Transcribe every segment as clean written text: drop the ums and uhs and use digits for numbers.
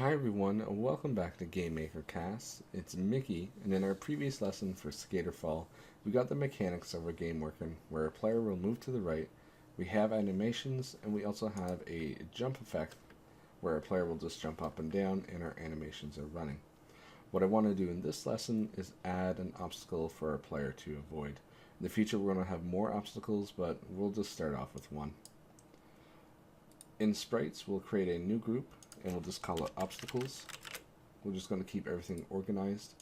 Hi everyone, and welcome back to GameMaker Cast. It's Mickey, and in our previous lesson for Skaterfall, we got the mechanics of our game working, where a player will move to the right, we have animations, and we also have a jump effect, where a player will just jump up and down, and our animations are running. What I want to do in this lesson is add an obstacle for our player to avoid. In the future we're going to have more obstacles, but we'll just start off with one. In sprites, we'll create a new group, and we'll just call it obstacles. We're just going to keep everything organized.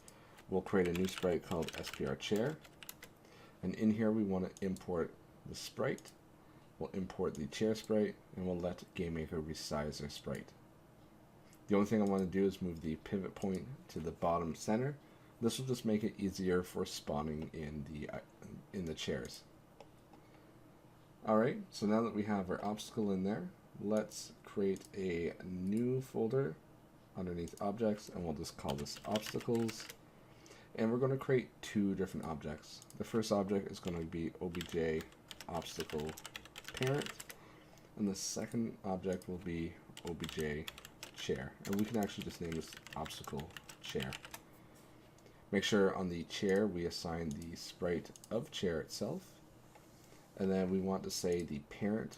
We'll create a new sprite called SPR chair, and in here we want to import the sprite. We'll import the chair sprite, and we'll let GameMaker resize our sprite. The only thing I want to do is move the pivot point to the bottom center. This will just make it easier for spawning in the chairs. Alright, so now that we have our obstacle in there, let's create a new folder underneath objects, and we'll just call this obstacles. And we're going to create two different objects. The first object is going to be obj obstacle parent, and the second object will be obj chair. And we can actually just name this obstacle chair. Make sure on the chair we assign the sprite of chair itself, and then we want to say the parent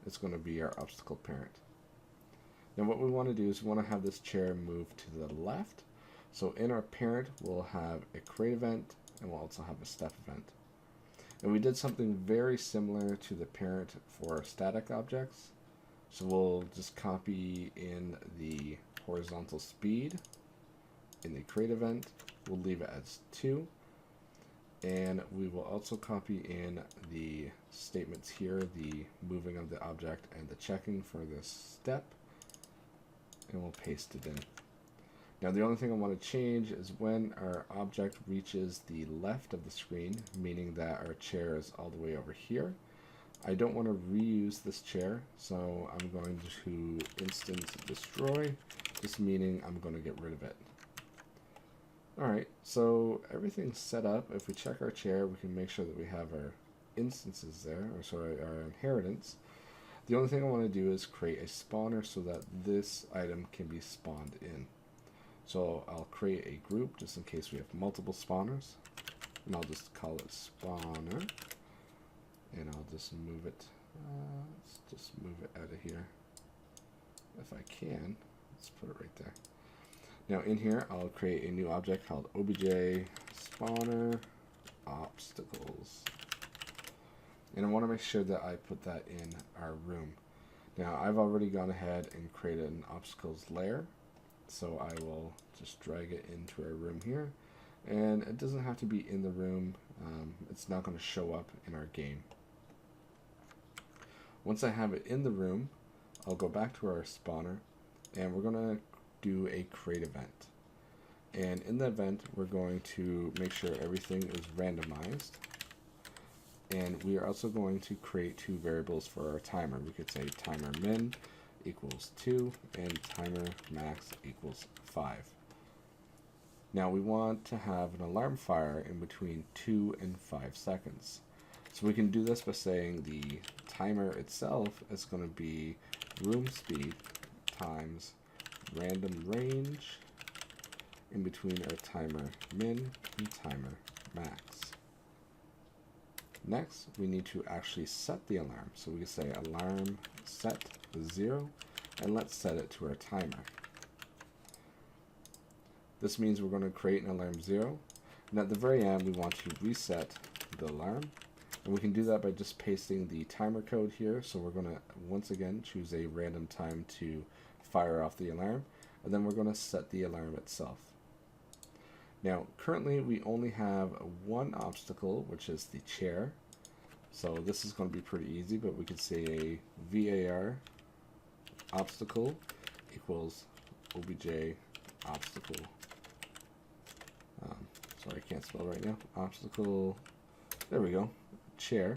is going to be our obstacle parent. Now what we want to do is we want to have this chair move to the left. So in our parent we'll have a create event, and we'll also have a step event. And we did something very similar to the parent for static objects. So we'll just copy in the horizontal speed in the create event. We'll leave it as 2. And we will also copy in the statements here, the moving of the object and the checking for this step, and we'll paste it in. Now the only thing I want to change is when our object reaches the left of the screen, meaning that our chair is all the way over here. I don't want to reuse this chair, so I'm going to instance destroy, just meaning I'm going to get rid of it. Alright, so everything's set up. If we check our chair, we can make sure that we have our instances there, or sorry, our inheritance. The only thing I want to do is create a spawner so that this item can be spawned in. So I'll create a group just in case we have multiple spawners, and I'll just call it spawner, and I'll just move it, let's just move it out of here if I can. Let's put it right there. Now in here, I'll create a new object called obj spawner obstacles. And I want to make sure that I put that in our room. Now I've already gone ahead and created an obstacles layer. So I will just drag it into our room here. And it doesn't have to be in the room. It's not going to show up in our game. Once I have it in the room, I'll go back to our spawner, and we're going to do a create event. And in the event we're going to make sure everything is randomized, and we are also going to create two variables for our timer. We could say timer min equals 2 and timer max equals 5. Now we want to have an alarm fire in between 2 and 5 seconds. So we can do this by saying the timer itself is going to be room speed times random range in between our timer min and timer max. Next, we need to actually set the alarm. So we can say alarm set 0, and let's set it to our timer. This means we're going to create an alarm 0, and at the very end we want to reset the alarm. And we can do that by just pasting the timer code here. So we're going to once again choose a random time to fire off the alarm, and then we're going to set the alarm itself. Now currently we only have one obstacle, which is the chair. So this is going to be pretty easy, but we could say a var obstacle equals obj obstacle. Sorry, I can't spell right now. Obstacle, there we go, chair.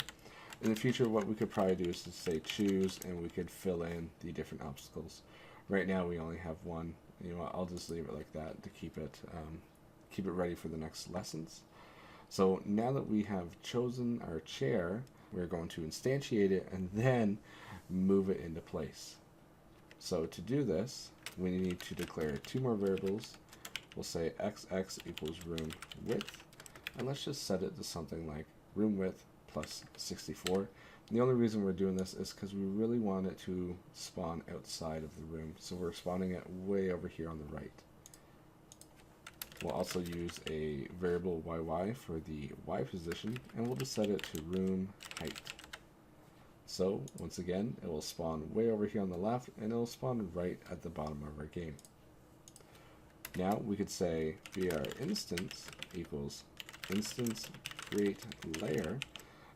In the future, what we could probably do is to say choose, and we could fill in the different obstacles. Right now we only have one. You know what, I'll just leave it like that to keep it ready for the next lessons. So now that we have chosen our chair, we're going to instantiate it and then move it into place. So to do this, we need to declare two more variables. We'll say xx equals room width, and let's just set it to something like room width plus 64. And the only reason we're doing this is because we really want it to spawn outside of the room, so we're spawning it way over here on the right. We'll also use a variable yy for the y position, and we'll just set it to room height. So once again, it will spawn way over here on the left, and it will spawn right at the bottom of our game. Now we could say var instance equals instance create layer,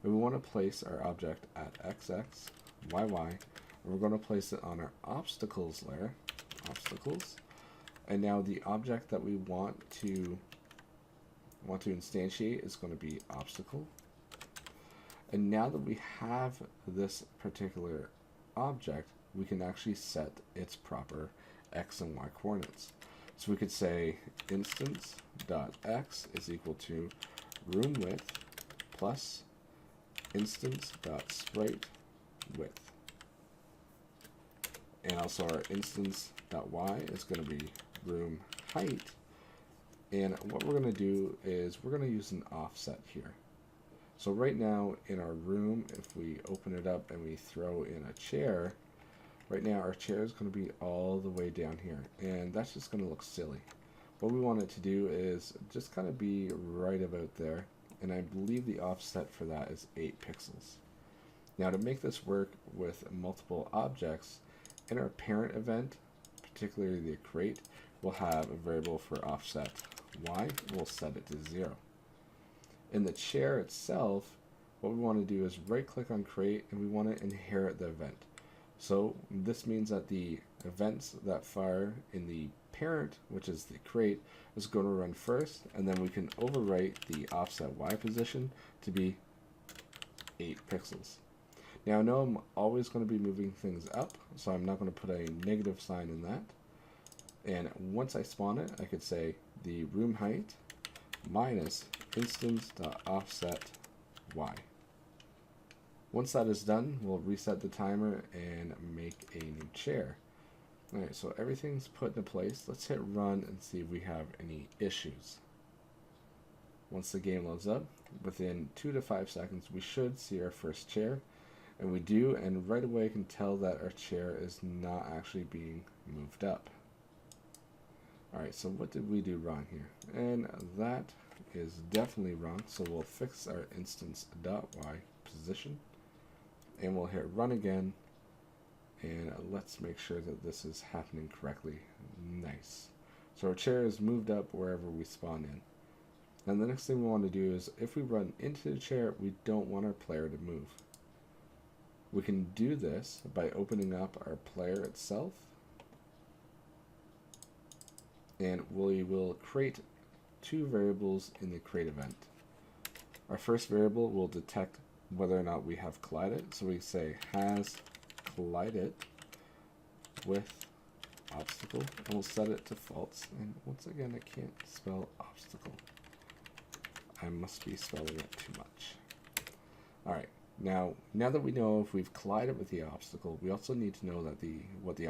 and we want to place our object at xx, yy, and we're going to place it on our obstacles layer, obstacles. And now the object that we want to instantiate is going to be obstacle. And now that we have this particular object, we can actually set its proper x and y coordinates. So we could say instance.x is equal to room width plus instance.sprite width. And also our instance.y is going to be room height. And what we're going to do is we're going to use an offset here. So right now in our room, if we open it up and we throw in a chair, right now our chair is going to be all the way down here, and that's just going to look silly. What we want it to do is just kind of be right about there, and I believe the offset for that is 8 pixels. Now to make this work with multiple objects, in our parent event, particularly the create, we'll have a variable for offset y, we'll set it to 0. In the chair itself, what we want to do is right click on create, and we want to inherit the event. So this means that the events that fire in the parent, which is the create, is going to run first, and then we can overwrite the offset y position to be 8 pixels. Now I know I'm always going to be moving things up, so I'm not going to put a negative sign in that. And once I spawn it, I could say the room height minus instance.offset y. Once that is done, we'll reset the timer and make a new chair. Alright, so everything's put into place. Let's hit run and see if we have any issues. Once the game loads up, within 2 to 5 seconds, we should see our first chair. And we do, and right away I can tell that our chair is not actually being moved up. Alright, so what did we do wrong here? And that is definitely wrong, so we'll fix our instance.y position. And we'll hit run again, and let's make sure that this is happening correctly. Nice. So our chair is moved up wherever we spawn in. Now the next thing we want to do is, if we run into the chair, we don't want our player to move. We can do this by opening up our player itself, and we will create 2 variables in the create event. Our first variable will detect whether or not we have collided, so we say has collided with obstacle, and we'll set it to false. And once again, I can't spell obstacle. I must be spelling it too much. Alright, now that we know if we've collided with the obstacle, we also need to know that what the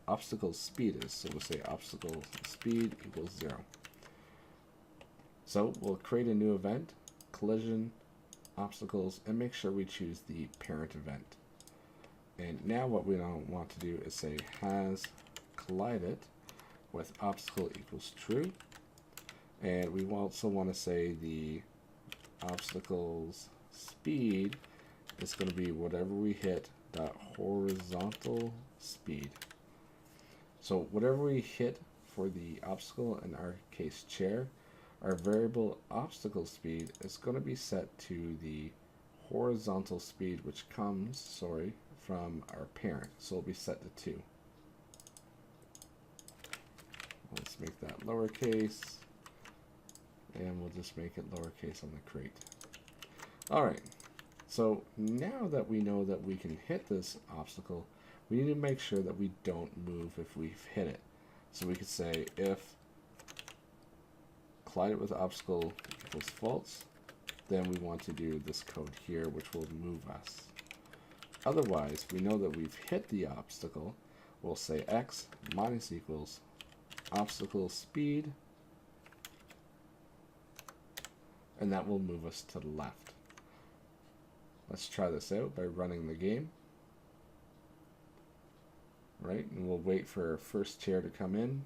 obstacle speed is. So we'll say obstacle speed equals 0. So we'll create a new event, collision, obstacles, and make sure we choose the parent event. And now what we don't want to do is say has collided with obstacle equals true, and we also want to say the obstacle's speed is going to be whatever we hit dot horizontal speed. So whatever we hit for the obstacle, in our case chair, our variable obstacle speed is going to be set to the horizontal speed, which comes, from our parent. So it'll be set to 2. Let's make that lowercase, and we'll just make it lowercase on the crate. Alright, so now that we know that we can hit this obstacle, we need to make sure that we don't move if we've hit it. So we could say if collided with obstacle equals false, then we want to do this code here, which will move us. Otherwise, we know that we've hit the obstacle. we'll say x minus equals obstacle speed, and that will move us to the left. Let's try this out by running the game. Right, and we'll wait for our first chair to come in,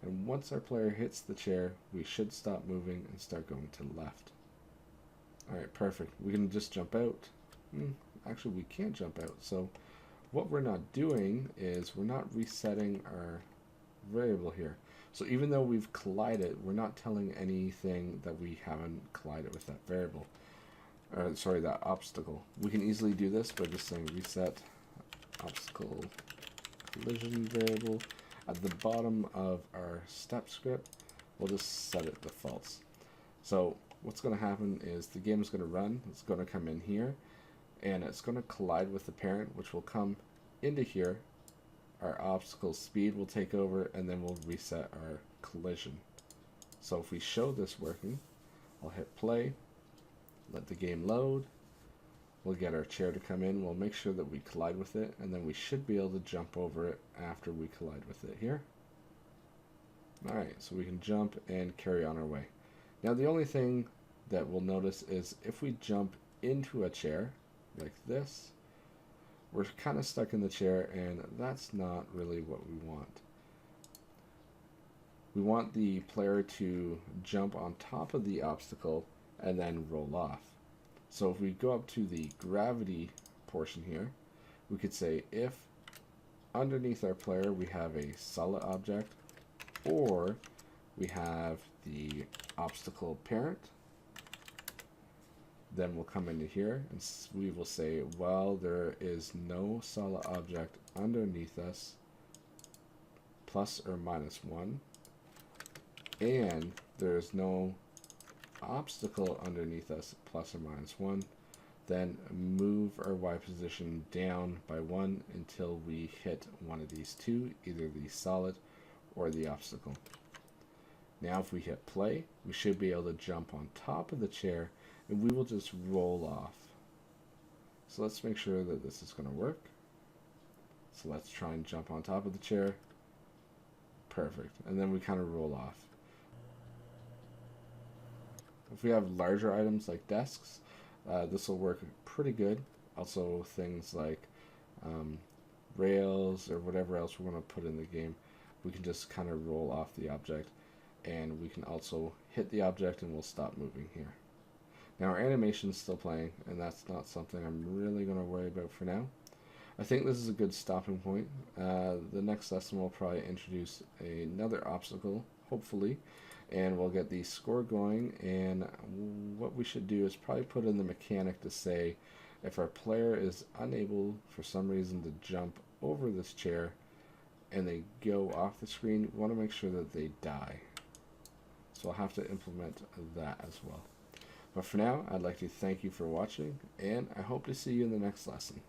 and once our player hits the chair, we should stop moving and start going to the left. Alright, perfect. We can just jump out. Actually, we can't jump out. So what we're not doing is we're not resetting our variable here. So even though we've collided, we're not telling anything that we haven't collided with that variable. Sorry, that obstacle. We can easily do this by just saying reset obstacle collision variable. At the bottom of our step script, we'll just set it to false. So what's going to happen is the game is going to run. It's going to come in here, and it's going to collide with the parent, which will come into here. Our obstacle speed will take over, and then we'll reset our collision. So if we show this working, I'll hit play, let the game load. We'll get our chair to come in. We'll make sure that we collide with it, and then we should be able to jump over it after we collide with it here. Alright, so we can jump and carry on our way. Now the only thing that we'll notice is if we jump into a chair like this, we're kind of stuck in the chair, and that's not really what we want. We want the player to jump on top of the obstacle and then roll off. So if we go up to the gravity portion here, we could say if underneath our player we have a solid object, or we have the obstacle parent, then we'll come into here and we will say, well, there is no solid object underneath us, plus or minus 1, and there is no obstacle underneath us, plus or minus 1, then move our Y position down by 1 until we hit one of these two, either the solid or the obstacle. Now if we hit play, we should be able to jump on top of the chair, and we will just roll off. So let's make sure that this is going to work. So let's try and jump on top of the chair. Perfect. And then we kind of roll off. If we have larger items like desks, this will work pretty good. Also things like rails or whatever else we're going to put in the game, we can just kind of roll off the object, and we can also hit the object and we'll stop moving here. Now our animation is still playing, and that's not something I'm really going to worry about for now. I think this is a good stopping point. The next lesson will probably introduce another obstacle, hopefully, and we'll get the score going. And what we should do is probably put in the mechanic to say if our player is unable for some reason to jump over this chair and they go off the screen, we want to make sure that they die. So I'll have to implement that as well. But for now, I'd like to thank you for watching, and I hope to see you in the next lesson.